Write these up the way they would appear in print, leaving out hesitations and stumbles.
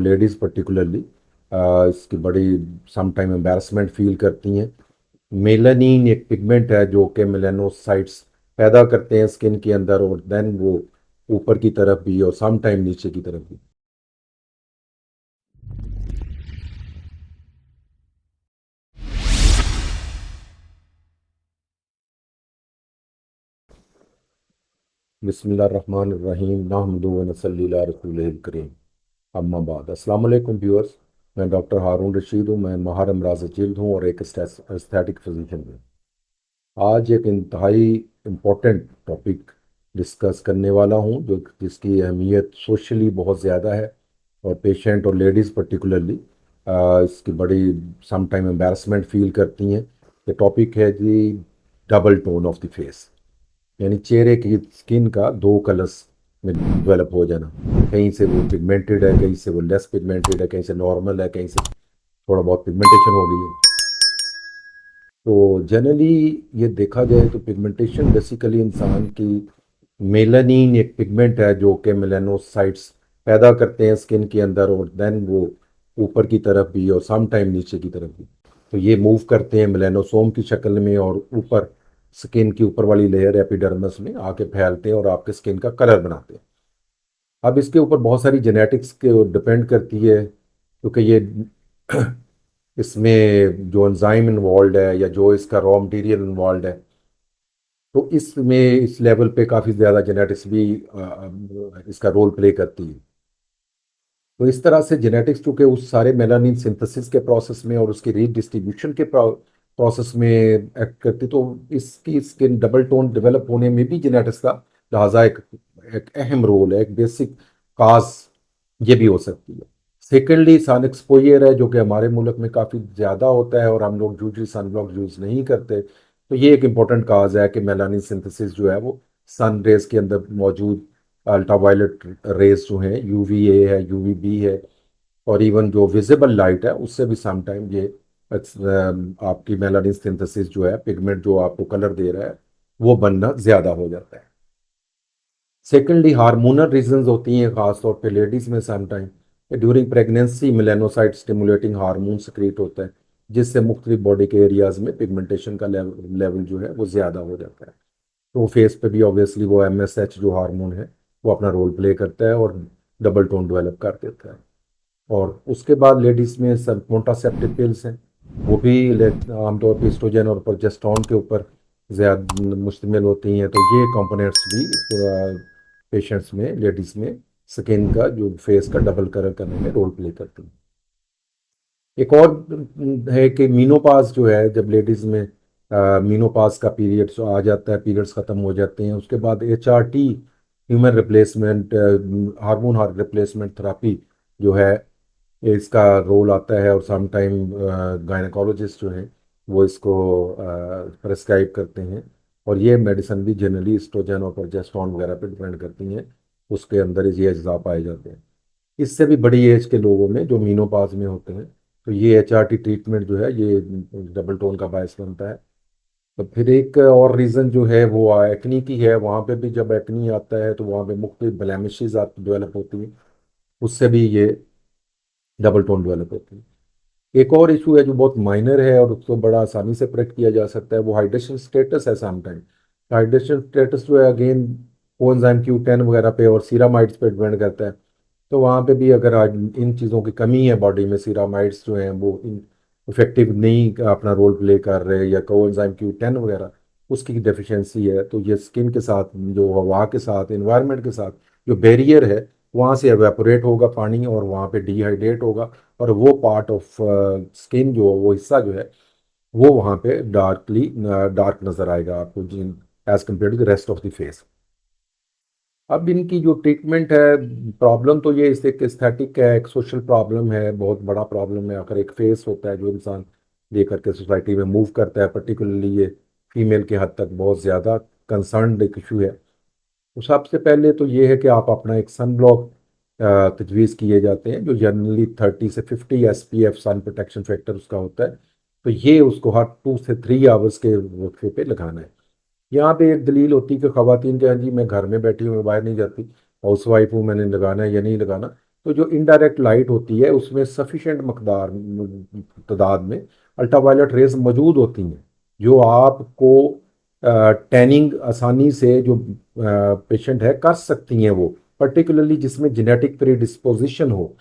और ladies particularly इसकी बड़ी सम टाइम एम्बैरसमेंट फील करती हैं। मेलानिन एक पिगमेंट है जो कि मेलानोसाइट्स पैदा करते हैं स्किन के अंदर, और देन वो ऊपर की तरफ भी और सम टाइम नीचे की तरफ भी। बिस्मिल्लाहिर्रहमानिर्रहीम नहमदु व नसल्ली अला रसूलिल करीम, अम्मा बाद। अस्सलाम वालेकुम व्यूअर्स, मैं डॉक्टर हारून रशीद हूँ। मैं माहिर अमराज़ जिल्द हूँ और एक एस्थेटिक फिजिशियन हूँ। आज एक इंतहाई इम्पोर्टेंट टॉपिक डिस्कस करने वाला हूँ जो जिसकी अहमियत सोशली बहुत ज़्यादा है, और पेशेंट और लेडीज़ पर्टिकुलरली इसकी बड़ी सम टाइम एम्बैरसमेंट फील करती हैं। ये टॉपिक है जी, double tone of the face, यानी चेहरे की स्किन का दो कलर्स में डेवलप हो जाना। कहीं से वो पिगमेंटेड है, कहीं से वो लेस पिगमेंटेड है, कहीं से नॉर्मल है, कहीं से थोड़ा बहुत पिगमेंटेशन हो गई है। तो जनरली ये देखा जाए तो पिगमेंटेशन बेसिकली इंसान की, मेलानिन एक पिगमेंट है जो कि मेलानोसाइट्स पैदा करते हैं स्किन के अंदर, और देन वो ऊपर की तरफ भी और सम टाइम नीचे की तरफ भी। तो ये मूव करते हैं मेलानोसोम की शक्ल में, और ऊपर स्किन की ऊपर वाली लेयर एपिडर्मिस में आके फैलते हैं और आपके स्किन का कलर बनाते हैं। अब इसके ऊपर बहुत सारी जेनेटिक्स के डिपेंड करती है, क्योंकि ये इसमें जो एंजाइम इन्वॉल्व है या जो इसका रॉ मटेरियल इन्वॉल्व है, तो इसमें इस लेवल पे काफ़ी ज़्यादा जेनेटिक्स भी इसका रोल प्ले करती है। तो इस तरह से जेनेटिक्स चूंकि उस सारे मेलानिन सिंथेसिस के प्रोसेस में और उसकी रीडिस्ट्रीब्यूशन के प्रोसेस में एक्ट करती, तो इसकी स्किन डबल टोन डेवलप होने में भी जेनेटिक्स का लिहाजा एक अहम रोल है, एक बेसिक काज ये भी हो सकती है। सेकेंडली सन एक्सपोजर है जो कि हमारे मुल्क में काफ़ी ज़्यादा होता है, और हम लोग यूजली सन ब्लॉक यूज़ नहीं करते। तो ये एक इम्पोर्टेंट काज है कि मेलानिन सिंथेसिस जो है वो सन रेज के अंदर मौजूद अल्ट्रावायलेट रेज जो हैं, यूवीए है, यूवीबी है, और इवन जो विजिबल लाइट है उससे भी सम टाइम ये आपकी मेलानिन सिंथेसिस जो है, पिगमेंट जो आपको कलर दे रहा है, वो बनना ज़्यादा हो जाता है। सेकेंडली हार्मोनल रीजंस होती हैं, खासतौर पे लेडीज़ में some time during pregnancy melanocyte stimulating hormone secrete होता है, जिससे मुख्तलिफ बॉडी के एरियाज में पिगमेंटेशन का लेवल जो है वो ज़्यादा हो जाता है। तो फेस पे भी ऑब्वियसली वो एमएसएच जो हार्मोन है वो अपना रोल प्ले करता है और डबल टोन डेवलप कर देता है। और उसके बाद लेडीज़ में सब कॉन्ट्रासेप्टिव पिल्स हैं, वो भी आमतौर पर एस्ट्रोजन और प्रोजेस्टेरोन के ऊपर ज़्यादा मुश्तमिल होती हैं। तो ये कंपोनेंट्स भी पेशेंट्स में, लेडीज़ में स्किन का जो फेस का डबल कलर करने में रोल प्ले करती हैं। एक और है कि मीनोपाज जो है, जब लेडीज़ में मीनोपाज का पीरियड आ जाता है, पीरियड्स ख़त्म हो जाते हैं, उसके बाद HRT human replacement hormone replacement therapy जो है, इसका रोल आता है। और सम टाइम गायनेकोलॉजिस्ट जो हैं वो इसको प्रेस्क्राइब करते हैं, और ये मेडिसिन भी जनरली एस्ट्रोजन और प्रोजेस्टेरोन वगैरह पे डिपेंड करती हैं, उसके अंदर ये अज्जा पाए जाते हैं। इससे भी बड़ी एज के लोगों में जो मीनोपाज में होते हैं, तो ये एचआरटी ट्रीटमेंट जो है ये डबल टोन का बायस बनता है। तो फिर एक और रीज़न जो है वो एक्नी की है। वहाँ पे भी जब एक्नी आता है तो वहाँ पे मुख्तलिफ ब्लेमिशेस डेवलप होती हैं, उससे भी ये डबल टोन डेवलप होती है। एक और इशू है जो बहुत माइनर है और उसको बड़ा आसानी से करेक्ट किया जा सकता है, वो हाइड्रेशन स्टेटस है समटाइम। हाइड्रेशन स्टेटस जो है अगेन कोएंजाइम Q10 वगैरह पे और सीरामाइड्स पे डिपेंड करता है। तो वहाँ पे भी अगर आज इन चीज़ों की कमी है बॉडी में, सीरामाइड्स जो हैं वो इफेक्टिव नहीं अपना रोल प्ले कर रहे, या कोएंजाइम Q10 वगैरह उसकी डेफिशिएंसी है, तो ये स्किन के साथ, जो हवा के साथ, एनवायरनमेंट के साथ जो बैरियर है, वहाँ से एवेपोरेट होगा पानी और वहाँ पे डिहाइड्रेट होगा, और वो पार्ट ऑफ स्किन जो, वो हिस्सा जो है वो वहाँ पे डार्क नज़र आएगा आपको, जिन as compare to the rest of the face. अब इनकी जो ट्रीटमेंट है, प्रॉब्लम तो ये इससे एक एस्थेटिक है, एक सोशल प्रॉब्लम है, बहुत बड़ा प्रॉब्लम है। अगर एक फेस होता है जो इंसान लेकर के सोसाइटी में मूव करता है, पर्टिकुलरली ये फीमेल के हद तक बहुत ज़्यादा कंसर्न एक इशू है। तो सबसे पहले तो ये है कि आप अपना एक सन ब्लॉक तजवीज़ किए जाते हैं, जो जनरली 30 से 50 SPF सन प्रोटेक्शन फैक्टर उसका होता है। तो ये उसको हर 2 से 3 आवर्स के वक्फे पे लगाना है। यहाँ पे एक दलील होती है कि ख़वातीन के, हाँ जी मैं घर में बैठी हूँ, मैं बाहर नहीं जाती, हाउस वाइफ हूँ, मैंने लगाना है या नहीं लगाना। तो जो इनडायरेक्ट लाइट होती है उसमें सफिशेंट मकदार तादाद में अल्ट्रावायलेट रेज मौजूद होती हैं, जो आपको टैनिंग आसानी से जो पेशेंट है कर सकती हैं, वो पर्टिकुलरली जिसमें जेनेटिक प्रीडिस्पोजिशन हो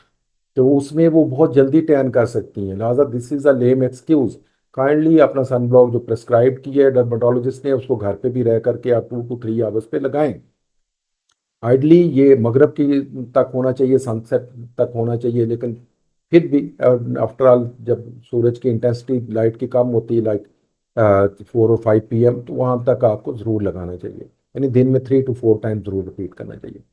तो उसमें वो बहुत जल्दी टैन कर सकती हैं। लिहाजा this is a lame excuse. Kindly अपना सन ब्लॉक जो प्रेस्क्राइब किया है डर्माटोलॉजिस्ट ने उसको घर पे भी रह करके आप 2 to 3 आवर्स पे लगाएं। आइडली ये मगरब की तक होना चाहिए, सनसेट तक होना चाहिए, लेकिन फिर भी आफ्टर ऑल जब सूरज की इंटेंसिटी लाइट की कम होती है, लाइक 4 और 5 PM, तो वहाँ तक आपको ज़रूर लगाना चाहिए। यानी दिन में 3 to 4 टाइम ज़रूर रिपीट करना चाहिए।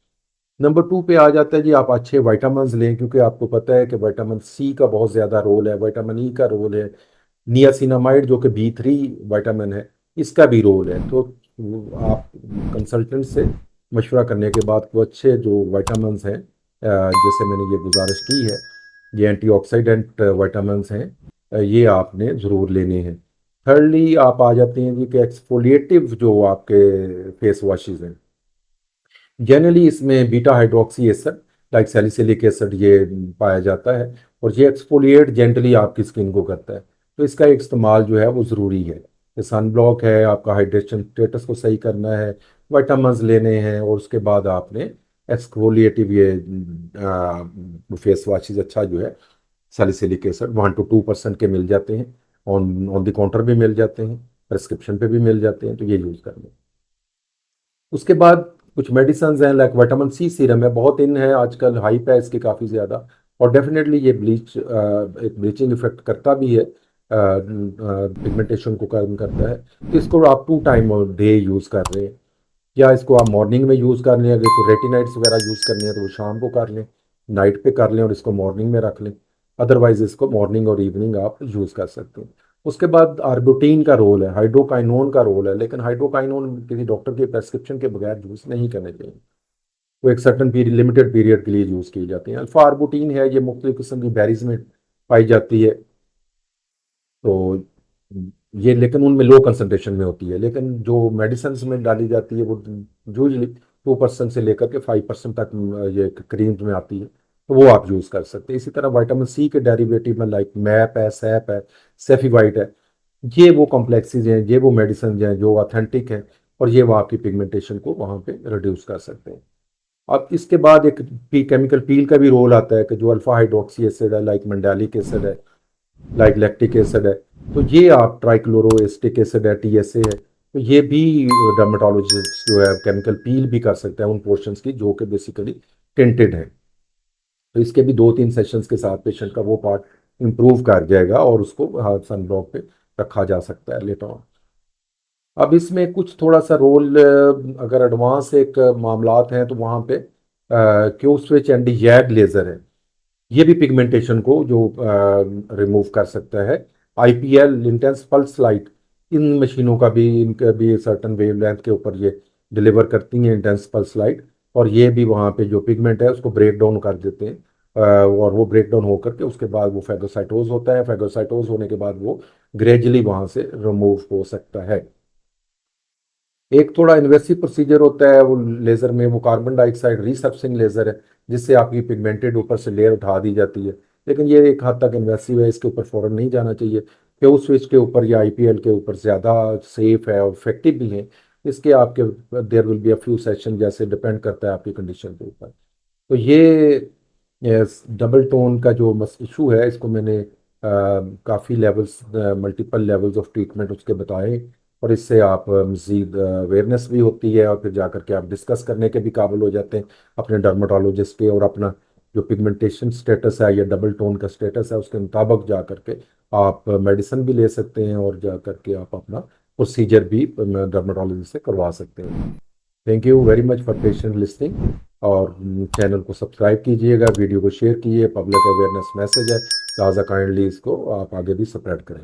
नंबर 2 पे आ जाता है जी, आप अच्छे वाइटामिन लें, क्योंकि आपको पता है कि विटामिन सी का बहुत ज़्यादा रोल है, विटामिन ई का रोल है, नियासिनामाइड जो कि B3 विटामिन है इसका भी रोल है। तो आप कंसल्टेंट से मशवरा करने के बाद को अच्छे जो विटामिन्स हैं, जैसे मैंने ये गुजारिश की है, ये एंटीऑक्सीडेंट विटामिन्स हैं, ये आपने ज़रूर लेने हैं। थर्डली आप आ जाते हैं जी कि एक्सफोलिएटिव जो आपके फेस वॉशेज़ हैं, जनरली इसमें beta hydroxy acid like salicylic acid ये पाया जाता है, और ये एक्सफोलिएट जेंटली आपकी स्किन को करता है। तो इसका इस्तेमाल जो है वो ज़रूरी है। कि सन ब्लॉक है, आपका हाइड्रेशन स्टेटस को सही करना है, विटामिन्स लेने हैं, और उसके बाद आपने एक्सफोलिएटिव ये फेस वॉशेज अच्छा जो है सैलिसिलिक एसिड 1 to 2% के मिल जाते हैं, ऑन ऑन द काउंटर भी मिल जाते हैं, प्रिस्क्रिप्शन पे भी मिल जाते हैं, तो ये यूज़ करना है। उसके बाद कुछ मेडिसिन हैं लाइक विटामिन सी सीरम है, बहुत इन है आजकल, हाइप है इसकी काफ़ी ज़्यादा, और डेफिनेटली ये एक ब्लीचिंग इफेक्ट करता भी है, पिगमेंटेशन को कम करता है। तो इसको आप 2 टाइम डे यूज़ कर रहे हैं, या इसको आप मॉर्निंग में यूज़ कर लें, अगर तो रेटिनाइट्स वगैरह यूज़ करनी है तो वो शाम को कर लें, नाइट पे कर लें और इसको मॉर्निंग में रख लें। अदरवाइज इसको मॉर्निंग और इवनिंग आप यूज़ कर सकते हैं। उसके बाद आर्बुटीन का रोल है, हाइड्रोकाइनोन का रोल है, लेकिन हाइड्रोकाइनोन किसी डॉक्टर के प्रेस्क्रिप्शन के बगैर यूज़ नहीं करने चाहिए। वो एक सर्टन पीरियड, लिमिटेड पीरियड के लिए यूज़ की जाती हैं। अल्फा आर्बुटीन है, ये मुख्तलिफ किस्म की बेरीज में पाई जाती है, तो ये लेकिन उनमें लो कंसंट्रेशन में होती है, लेकिन जो मेडिसिन में डाली जाती है वो यूजली 2% से लेकर के 5% तक ये क्रीम्स में आती है, तो वो आप यूज़ कर सकते हैं। इसी तरह विटामिन सी के डेरिवेटिव में लाइक मैप है, सैप है, सेफीवाइट है, ये वो कॉम्प्लेक्सेज हैं, ये वो मेडिसिन हैं जो ऑथेंटिक हैं, और ये वो आपकी पिगमेंटेशन को वहाँ पे रिड्यूस कर सकते हैं। अब इसके बाद एक केमिकल पील का भी रोल आता है, कि जो अल्फा हाइड्रोक्सी एसिड है, लाइक मंडालिक एसिड है, लाइक लैक्टिक एसिड है, तो ये आप ट्राइक्लोरोएस्टिक एसिड है, TSA है, तो ये भी डर्मेटोलॉजिस्ट जो है केमिकल पील भी कर सकते हैं उन पोर्शंस की जो कि बेसिकली टिंटेड है। तो इसके भी 2-3 सेशंस के साथ पेशेंट का वो पार्ट इम्प्रूव कर जाएगा, और उसको सन ब्लॉक पे रखा जा सकता है लेटर ऑन। अब इसमें कुछ थोड़ा सा रोल, अगर एडवांस एक मामलात हैं तो वहाँ पे क्यू स्विच एंड यैग लेज़र है, ये भी पिगमेंटेशन को जो रिमूव कर सकता है। IPL इंटेंस पल्स लाइट, इन मशीनों का भी, इनका भी सर्टन वेवलेंथ के ऊपर ये डिलीवर करती हैं इंटेंस पल्स लाइट, और ये भी वहाँ पे जो पिगमेंट है उसको ब्रेक डाउन कर देते हैं, और वो ब्रेक डाउन होकर के उसके बाद वो फैगोसाइटोज होता है, फैगोसाइटोज होने के बाद वो ग्रेजुअली वहाँ से रिमूव हो सकता है। एक थोड़ा इन्वेसिव प्रोसीजर होता है वो लेज़र में, वो कार्बन डाइऑक्साइड रिसर्फसिंग लेज़र है, जिससे आपकी पिगमेंटेड ऊपर से लेयर उठा दी जाती है, लेकिन ये एक हद तक इन्वेसिव है, इसके ऊपर फ़ौरन नहीं जाना चाहिए। फ्यू स्विच के ऊपर या IPL के ऊपर ज़्यादा सेफ है और इफेक्टिव भी है। इसके आपके there will be a few session, जैसे डिपेंड करता है आपकी कंडीशन के ऊपर। तो ये डबल टोन का जो मस इशू है, इसको मैंने काफ़ी levels, multiple levels of treatment उसके बताए, और इससे आप मज़ीद अवेयरनेस भी होती है, और फिर जा कर के आप डिस्कस करने के भी काबिल हो जाते हैं अपने डर्माटोलॉजिस्ट के, और अपना जो पिगमेंटेशन स्टेटस है या डबल टोन का स्टेटस है उसके मुताबिक जा कर के आप मेडिसिन भी ले सकते हैं, और जा कर के आप अपना प्रोसीजर भी डर्माटोलॉजिस्ट से करवा सकते हैं। Thank you very much for patient listening, और चैनल को सब्सक्राइब कीजिएगा, वीडियो को शेयर कीजिए, पब्लिक अवेयरनेस मैसेज है, लिहाजा काइंडली इसको आप आगे भी स्प्रेड करें।